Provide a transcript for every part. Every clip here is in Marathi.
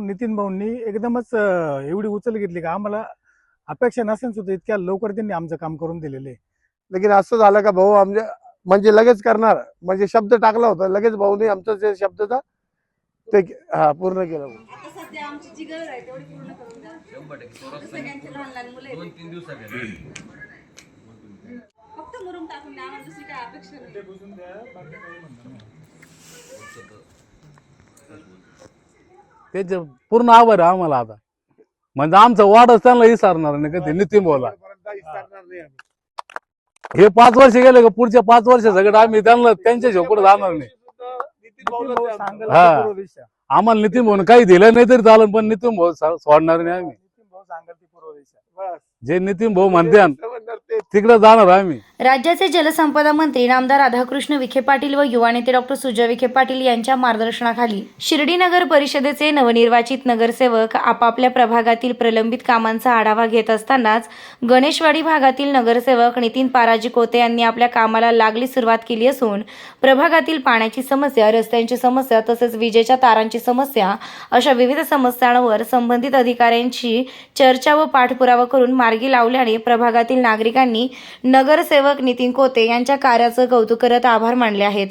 नितीन भाऊंनी एकदमच एवढी उचल घेतली का आम्हाला अपेक्षा नसेल सुद्धा इतक्या लवकर त्यांनी आमचं काम करून दिलेले. लेकिन असं झालं का भाऊ आमच्या म्हणजे लगेच करणार, म्हणजे शब्द टाकला होता लगेच भाऊने आमचा जे शब्दचा ते पूर्ण केलं. आता सध्या आमची जी गरज आहे तेवढी पूर्ण करून द्या. 100% सगळ्यांचे लहान लहान मुलं आहेत. 2-3 दिवसात फक्त मुरुम टाकून द्या, आम्हाला दुसरी काय अपेक्षा नाही. त्याचे पूर्ण आभार आहे आम्हाला आता. म्हणजे आमचं वाढच त्यांना विसरणार नाही कधी. नितीन बोला हे 5 वर्ष गेले का पुढच्या 5 वर्ष सगळं आम्ही त्यांना त्यांच्या झोपड जाणार नाही. हा आम्हाला नितीन भाऊ काही दिलं नाही तरी चालेल, पण नितीन भाऊ सोडणार नाही आम्ही. नितीन भाऊ सांगाल ती पूर्व दिशा. जे नितीन भाऊ म्हणते तिकडे जाणार आम्ही. राज्याचे जलसंपदा मंत्री नामदार राधाकृष्ण विखे पाटील व युवा नेते डॉक्टर सुजय विखे पाटील यांच्या मार्गदर्शनाखाली शिर्डी नगर परिषदेचे नवनिर्वाचित नगरसेवक आपापल्या प्रभागातील प्रलंबित कामांचा आढावा घेत असतानाच गणेशवाडी भागातील नगरसेवक नितीन पाराजी कोते यांनी आपल्या कामाला लागली सुरुवात केली असून प्रभागातील पाण्याची समस्या, रस्त्यांची समस्या तसेच विजेच्या तारांची समस्या अशा विविध समस्यांवर संबंधित अधिकाऱ्यांशी चर्चा व पाठपुरावा करून मार्गी लावल्याने प्रभागातील नागरिकांनी नगरसेवक नितीन कोते यांच्या कार्याचं कौतुक करत आभार मानले आहेत.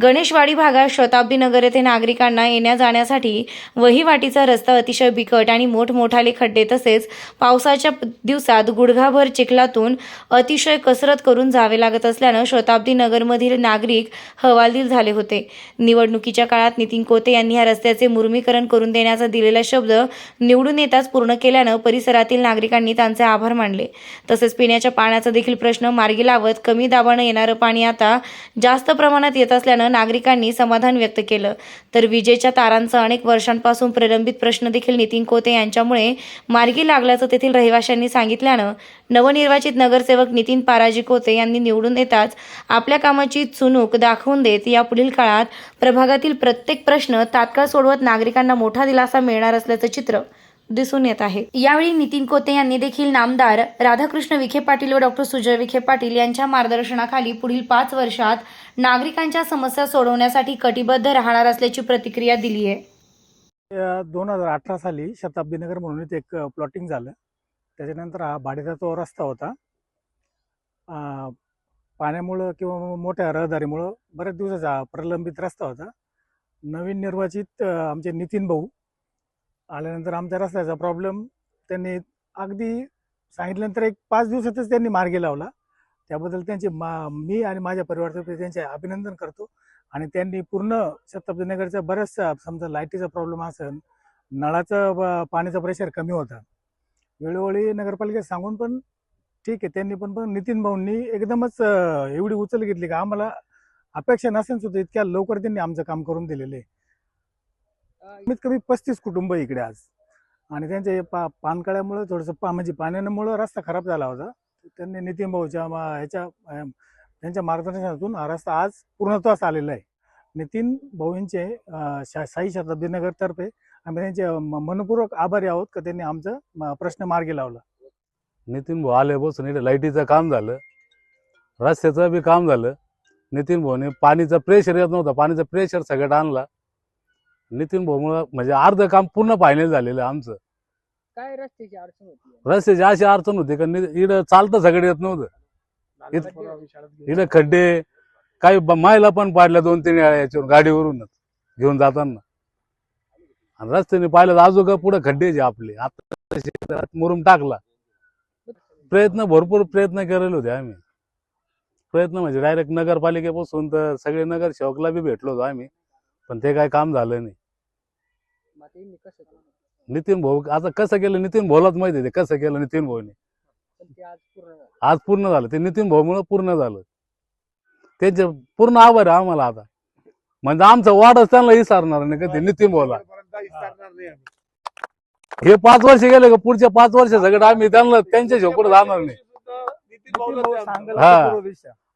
गणेशवाडी भागात शताब्दी नगर येथे नागरिकांना येण्या जाण्यासाठी वहिवाटीचा रस्ता अतिशय बिकट आणि मोठमोठाले खड्डे तसेच पावसाच्या दिवसात गुडघाभर चिखलातून अतिशय कसरत करून जावे लागत असल्यानं शताब्दी नगरमधील नागरिक हवालदिल झाले होते. निवडणुकीच्या काळात नितीन कोते यांनी या रस्त्याचे मुर्मीकरण करून देण्याचा दिलेला शब्द निवडून येताच पूर्ण केल्यानं परिसरातील नागरिकांनी त्यांचे आभार मानले. तसेच पिण्याच्या पाण्याचा देखील प्रश्न मार्गी लावत कमी दाबानं येणारं पाणी आता जास्त प्रमाणात येत असल्यानं नागरिकांनी समाधान व्यक्त केलं. तर विजेच्या तारांचा अनेक वर्षांपासून प्रलंबित प्रश्न देखील नितीन कोते यांच्यामुळे मार्गी लागल्याचं तेथील रहिवाशांनी सांगितल्यानं नवनिर्वाचित नगरसेवक नितीन पाराजी कोते यांनी निवडून येताच आपल्या कामाची चुणूक दाखवून देत यापुढील काळात प्रभागातील प्रत्येक प्रश्न तात्काळ सोडवत नागरिकांना मोठा दिलासा मिळणार असल्याचं चित्र दिसून येत आहे. यावेळी नितीन कोते यांनी देखील नामदार राधाकृष्ण विखे पाटील व डॉक्टर सुजय विखे पाटील यांच्या मार्गदर्शनाखाली पुढील 5 वर्षात नागरिकांच्या समस्या सोडवण्यासाठी कटिबद्ध राहणार असल्याची प्रतिक्रिया दिली आहे. 2018 साली शताब्दी नगर म्हणून एक प्लॉटिंग झालं. त्याच्यानंतर हा भाडेचा तो रस्ता होता. पाण्यामुळं किंवा मोठ्या रहदारीमुळं बऱ्याच दिवसाचा प्रलंबित रस्ता होता. नवीन निर्वाचित आमचे नितीन भाऊ आल्यानंतर आमच्या रस्त्याचा प्रॉब्लेम त्यांनी अगदी सांगितल्यानंतर एक 5 दिवसातच त्यांनी मार्गी लावला. त्याबद्दल त्यांचे मी आणि माझ्या परिवारातर्फे त्यांचे अभिनंदन करतो. आणि त्यांनी पूर्ण शताब्दी नगरचा बऱ्याचशा समजा लाईटीचा प्रॉब्लेम असेल, नळाचं पाण्याचा प्रेशर कमी होता, वेळोवेळी नगरपालिकेत सांगून पण ठीक आहे त्यांनी पण नितीन भाऊंनी एकदमच एवढी उचल घेतली का आम्हाला अपेक्षा नसेल सुद्धा इतक्या लवकर त्यांनी आमचं काम करून दिलेले. कमीत कमी 35 कुटुंब इकडे आज. आणि त्यांच्या पानकळ्यामुळे थोडंसं म्हणजे पाण्यामुळं रस्ता खराब झाला होता. त्यांनी नितीन भाऊच्या त्यांच्या मार्गदर्शनातून हा रस्ता आज पूर्णत्वास आलेला आहे. नितीन भाऊंचे साई शताब्दी नगर तर्फे आम्ही त्यांचे मनपूर्वक आभारी आहोत का त्यांनी आमचं प्रश्न मार्गी लावला. नितीन भाऊ आल्यापासून इथे लाईटीचं काम झालं, रस्त्याचं बी काम झालं. नितीन भाऊने पाणीचा प्रेशर येत नव्हता, पाणीचा प्रेशर सगळं आणला. नितीन भाऊमुळं म्हणजे अर्ध काम पूर्ण फायनल झालेलं आमचं. काय रस्त्याची अडचण होती? रस्त्याची अशी अडचण होती का इकडं चालतं सगळं येत नव्हतं. इकडे खड्डे काही मायला पण पाडल्या 2-3 वेळा याच्यावर गाडीवरूनच घेऊन जाताना. आणि रस्त्याने पाहिलं तर अजून पुढे खड्डेचे आपले. आता मुरुम टाकला. भरपूर प्रयत्न केलेले होते आम्ही. प्रयत्न म्हणजे डायरेक्ट नगरपालिकेपासून तर सगळे नगरसेवकला बी भेटलो होतो आम्ही, पण ते काय काम झालं नाही. नितीन भाऊ आता कसं केलं नितीन भाऊलाच माहिती आहे कसं केलं नितीन भाऊने. आज पूर्ण झालं ते नितीन भाऊमुळे पूर्ण झालं. त्यांचे पूर्ण आभार आहे आम्हाला आता. म्हणजे आमचं वाढच त्यांना विसरणार नाही कधी. नितीन भाऊला हे 5 वर्ष गेले का पुढच्या 5 वर्ष सगळं आम्ही त्यांना त्यांच्या झोपड जाणार नाही. हा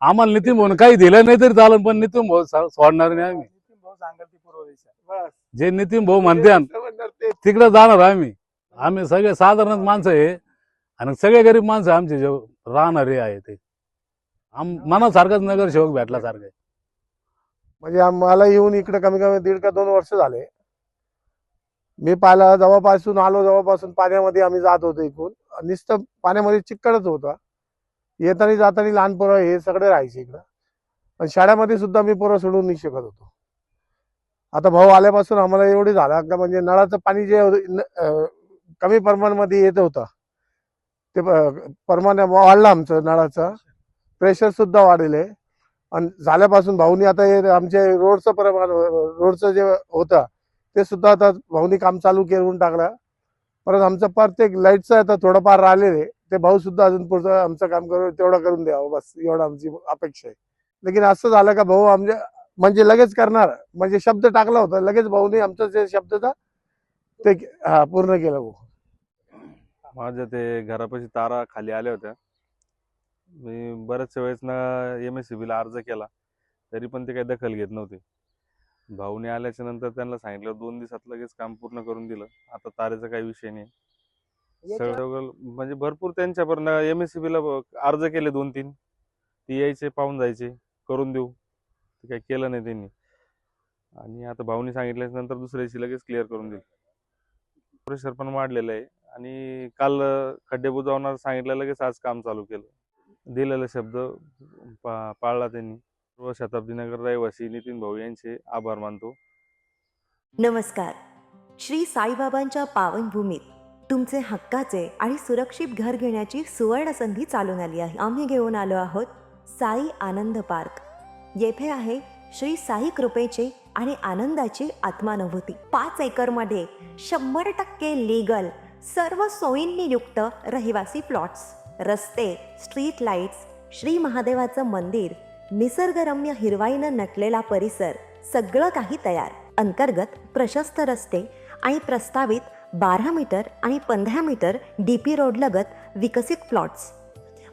आम्हाला नितीन भाऊ काही दिलं नाही तरी चालेल, पण नितीन भाऊ सोडणार नाही आम्ही. जे नितीन भाऊ म्हणते तिकडे जाणार आम्ही. आम्ही सगळे साधारण माणसं आहे आणि सगळे गरीब माणसं आमचे जे राहणारे आहे ते मनासारखाच नगरसेवक भेटल्यासारखं. म्हणजे आम्हाला येऊन इकडे कमी कमी 1.5 का 2 वर्ष झाले. मी पाहिला जवळपासून आलो, जवळपासून पाण्यामध्ये आम्ही जात होतो. इकडून नुसतं पाण्यामध्ये चिक्कडच होता. येताना जाताना लहान पोरं हे सगळे राहायचे इकडं. आणि शाळेमध्ये सुद्धा मी पोरं सोडून नाही शकत होतो. आता भाऊ आल्यापासून आम्हाला एवढी झाला का म्हणजे नळाचं पाणी जे कमी प्रमाणामध्ये येत होतं ते प्रमाण वाढलं. आमचं नळाचं प्रेशर सुद्धा वाढले. आणि झाल्यापासून भाऊनी आता हे आमचे रोडचं प्रमाण, रोडचं जे होतं ते सुद्धा आता भाऊनी काम चालू करून टाकलं. परत आमचं प्रत्येक लाईटचं आता थोडंफार राहिलेले ते भाऊ सुद्धा अजून पुढचं आमचं काम तेवढं करून द्यावं, बस एवढं आमची अपेक्षा आहे. लेकिन असं झालं का भाऊ आमच्या म्हणजे लगेच करणार, म्हणजे शब्द टाकला होता लगेच भाऊनी आमचं जे शब्दचा ते पूर्ण केलं. भाऊ माझ्या ते घरापाशी तारा खाली आल्या होत्या. मी बऱ्याचशा वेळेस ना MSCBला अर्ज केला तरी पण ते काही दखल घेत नव्हते. भाऊने आल्याच्या नंतर त्यांना सांगितलं 2 दिवसात लगेच काम पूर्ण करून दिलं. आता तारेचा काही विषय नाही. सगळं म्हणजे भरपूर त्यांच्यापर्यंत MSCBला अर्ज केले 2-3. ते यायचे, पाहून जायचे, करून देऊ. ते काही केलं नाही त्यांनी. आणि आता भाऊनी सांगितल्याच्या नंतर दुसऱ्या दिवशी लगेच क्लिअर करून दिलं. प्रेशर पण वाढलेलं आहे. आणि काल खड्डे बुजवणार सांगितलं, लगेच आज काम चालू केलं. दिलेला शब्द पाळला त्यांनी. सर्व शताब्दीनगर रहिवासी नितीन भाऊ यांचे आभार मानतो. नमस्कार. श्री साईबाबांच्या पावनभूमीत तुमचे हक्काचे आणि सुरक्षित घर घेण्याची सुवर्ण संधी चालून आली आहे. आम्ही घेऊन आलो आहोत साई आनंद पार्क. येथे आहे श्री साई कृपेचे आणि आनंदाची आत्मानुभूती. 5 एकरमध्ये 100% लीगल, सर्व सोयींनी युक्त रहिवासी प्लॉट्स, रस्ते, स्ट्रीट लाईट्स, श्री महादेवाचं मंदिर, निसर्गरम्य हिरवाईनं नटलेला परिसर, सगळं काही तयार. अंतर्गत प्रशस्त रस्ते आणि प्रस्तावित 12 मीटर आणि 15 मीटर DP रोडलगत विकसित प्लॉट्स.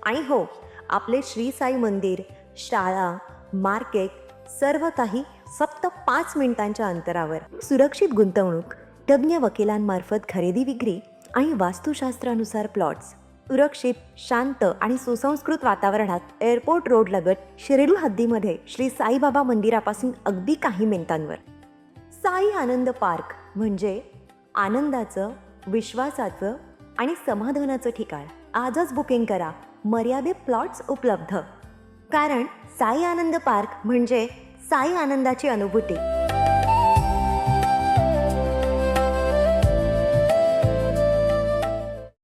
आणि हो, आपले श्री साई मंदिर, शाळा, मार्केट सर्व काही फक्त 5 मिनिटांच्या अंतरावर. सुरक्षित गुंतवणूक, तज्ज्ञ वकिलांमार्फत खरेदी विक्री आणि वास्तुशास्त्रानुसार प्लॉट्स. सुरक्षित, शांत आणि सुसंस्कृत वातावरणात एअरपोर्ट रोडलगत शिर्डी हद्दीमध्ये श्री साईबाबा मंदिरापासून अगदी काही मिनिटांवर. साई आनंद पार्क म्हणजे आनंदाचं, विश्वासाचं आणि समाधानाचं ठिकाण. आजच बुकिंग करा. मर्यादित प्लॉट्स उपलब्ध. कारण साई आनंद पार्क म्हणजे साई आनंदाची अनुभूती.